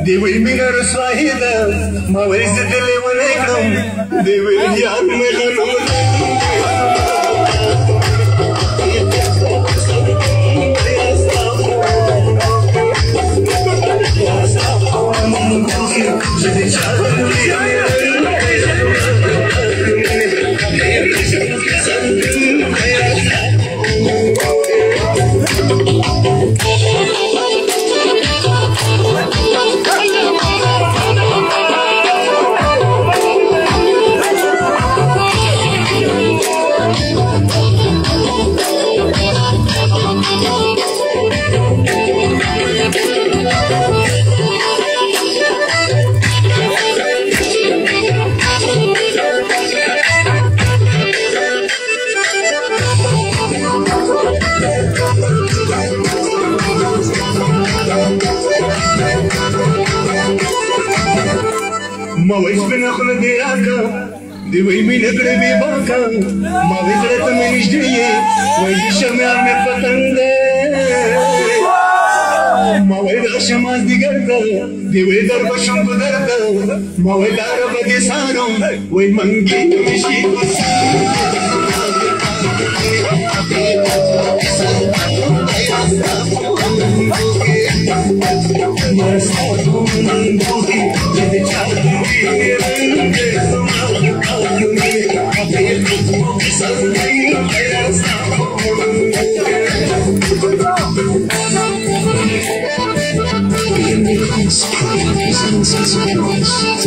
دی وی مینه رسوایي ده ما وایي زه دې لیونی کړم دی ویل یار مې غنم ما وایي سپینه خوله دې راکړه دی وایي مینه کړې بې باکه ما وایي زړه ته مې نږدې یې وایي شمعه مې پتنګ دی ما وایي راشه مازدیګر ته دی وایي در به شم په درده ما وایي لاره به دې څارم وایي منګي مې شي Being the Prince presents his voice.